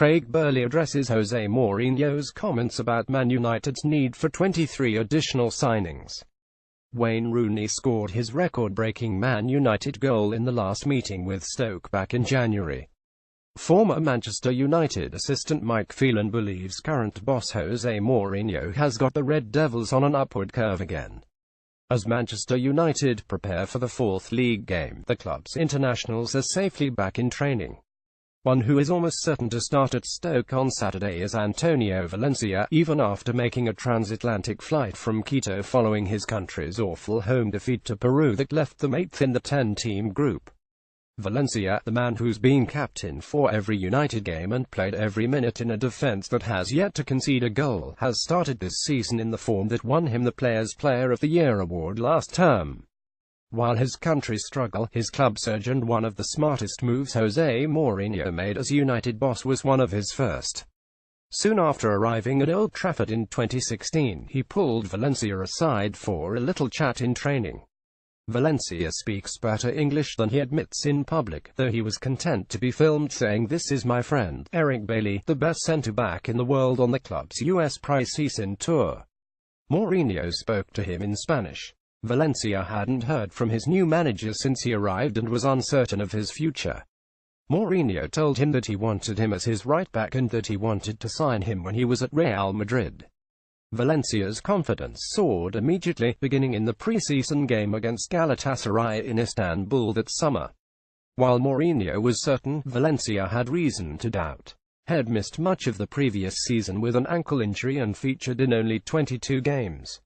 Craig Burley addresses Jose Mourinho's comments about Man United's need for 23 additional signings. Wayne Rooney scored his record-breaking Man United goal in the last meeting with Stoke back in January. Former Manchester United assistant Mike Phelan believes current boss Jose Mourinho has got the Red Devils on an upward curve again. As Manchester United prepare for the fourth league game, the club's internationals are safely back in training. One who is almost certain to start at Stoke on Saturday is Antonio Valencia, even after making a transatlantic flight from Quito following his country's awful home defeat to Peru that left them 8th in the 10-team group. Valencia, the man who's been captain for every United game and played every minute in a defense that has yet to concede a goal, has started this season in the form that won him the Players' Player of the Year award last term. While his country struggle, his club surge, and one of the smartest moves Jose Mourinho made as United boss was one of his first. Soon after arriving at Old Trafford in 2016, he pulled Valencia aside for a little chat in training. Valencia speaks better English than he admits in public, though he was content to be filmed saying, "This is my friend, Eric Bailly, the best centre-back in the world," on the club's US pre-season tour. Mourinho spoke to him in Spanish. Valencia hadn't heard from his new manager since he arrived and was uncertain of his future. Mourinho told him that he wanted him as his right-back and that he wanted to sign him when he was at Real Madrid. Valencia's confidence soared immediately, beginning in the pre-season game against Galatasaray in Istanbul that summer. While Mourinho was certain, Valencia had reason to doubt. Had missed much of the previous season with an ankle injury and featured in only 22 games.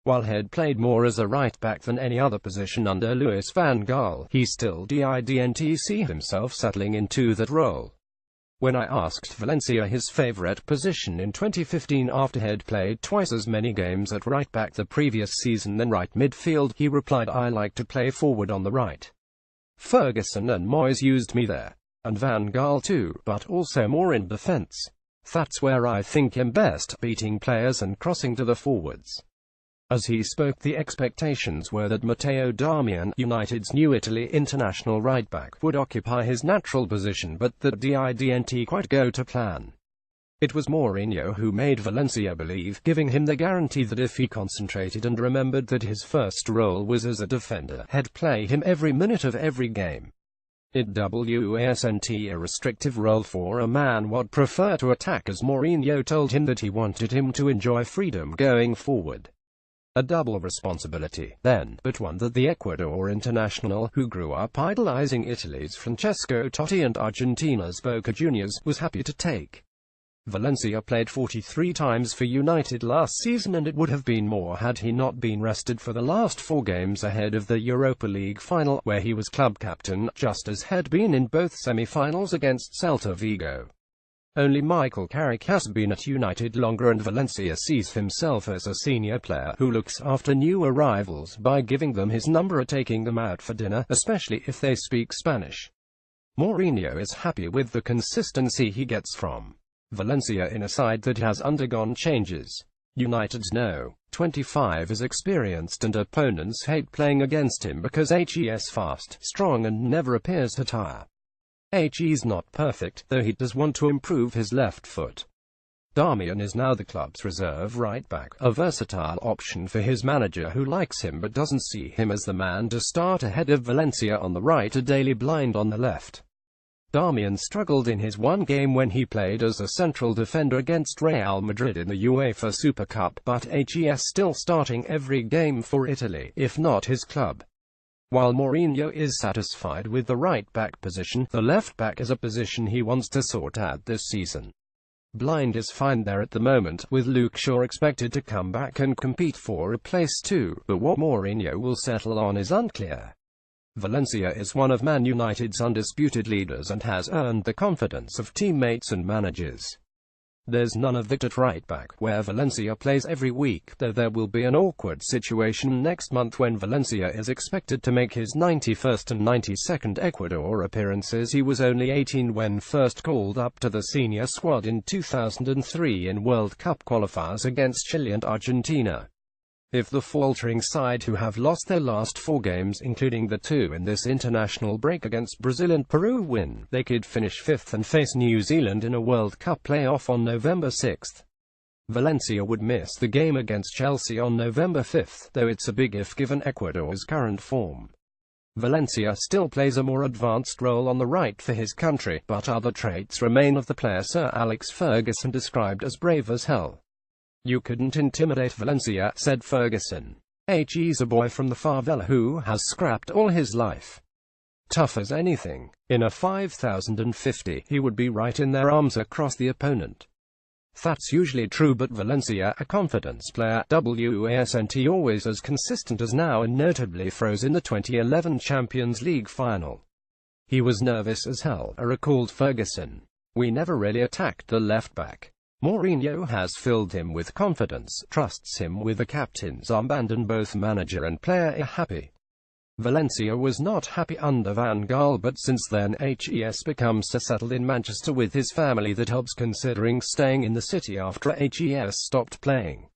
While Head played more as a right-back than any other position under Louis van Gaal, he still didn't see himself settling into that role. When I asked Valencia his favourite position in 2015 after Head played twice as many games at right-back the previous season than right midfield, he replied, "I like to play forward on the right. Ferguson and Moyes used me there. And Van Gaal too, but also more in defence. That's where I think I'm best, beating players and crossing to the forwards." As he spoke, the expectations were that Matteo Darmian, United's new Italy international right-back, would occupy his natural position, but that didn't quite go to plan. It was Mourinho who made Valencia believe, giving him the guarantee that if he concentrated and remembered that his first role was as a defender, he'd play him every minute of every game. It wasn't a restrictive role for a man would prefer to attack, as Mourinho told him that he wanted him to enjoy freedom going forward. A double responsibility, then, but one that the Ecuador international, who grew up idolizing Italy's Francesco Totti and Argentina's Boca Juniors, was happy to take. Valencia played 43 times for United last season, and it would have been more had he not been rested for the last 4 games ahead of the Europa League final, where he was club captain, just as had been in both semi-finals against Celta Vigo. Only Michael Carrick has been at United longer, and Valencia sees himself as a senior player who looks after new arrivals by giving them his number or taking them out for dinner, especially if they speak Spanish. Mourinho is happy with the consistency he gets from Valencia in a side that has undergone changes. United's No. 25 is experienced, and opponents hate playing against him because he's fast, strong and never appears to tire. He's not perfect, though he does want to improve his left foot. Darmian is now the club's reserve right-back, a versatile option for his manager who likes him but doesn't see him as the man to start ahead of Valencia on the right or Daily Blind on the left. Darmian struggled in his one game when he played as a central defender against Real Madrid in the UEFA Super Cup, but he's still starting every game for Italy, if not his club. While Mourinho is satisfied with the right-back position, the left-back is a position he wants to sort out this season. Blind is fine there at the moment, with Luke Shaw expected to come back and compete for a place too, but what Mourinho will settle on is unclear. Valencia is one of Man United's undisputed leaders and has earned the confidence of teammates and managers. There's none of that at right-back, where Valencia plays every week, though there will be an awkward situation next month when Valencia is expected to make his 91st and 92nd Ecuador appearances. He was only 18 when first called up to the senior squad in 2003 in World Cup qualifiers against Chile and Argentina. If the faltering side, who have lost their last 4 games including the 2 in this international break against Brazil and Peru, win, they could finish 5th and face New Zealand in a World Cup playoff on November 6. Valencia would miss the game against Chelsea on November 5, though it's a big if given Ecuador's current form. Valencia still plays a more advanced role on the right for his country, but other traits remain of the player Sir Alex Ferguson described as brave as hell. "You couldn't intimidate Valencia," said Ferguson. He's a boy from the favela who has scrapped all his life. Tough as anything. In a 5,050, he would be right in their arms across the opponent. That's usually true, but Valencia, a confidence player, wasn't always as consistent as now, and notably froze in the 2011 Champions League final. "He was nervous as hell," recalled Ferguson. "We never really attacked the left-back. Mourinho has filled him with confidence, trusts him with the captain's armband, and both manager and player are happy." Valencia was not happy under Van Gaal, but since then Hes becomes settled in Manchester with his family that Hobbs considering staying in the city after Hes stopped playing.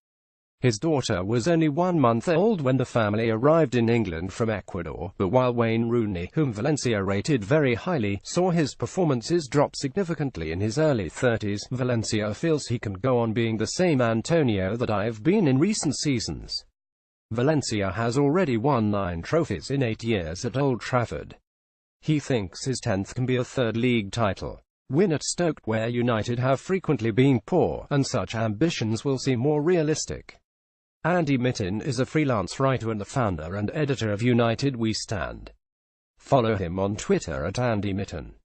His daughter was only 1 month old when the family arrived in England from Ecuador, but while Wayne Rooney, whom Valencia rated very highly, saw his performances drop significantly in his early 30s, Valencia feels he can go on being the same Antonio that I've been in recent seasons. Valencia has already won 9 trophies in 8 years at Old Trafford. He thinks his 10th can be a 3rd league title win at Stoke, where United have frequently been poor, and such ambitions will seem more realistic. Andy Mitten is a freelance writer and the founder and editor of United We Stand. Follow him on Twitter at Andy Mitten.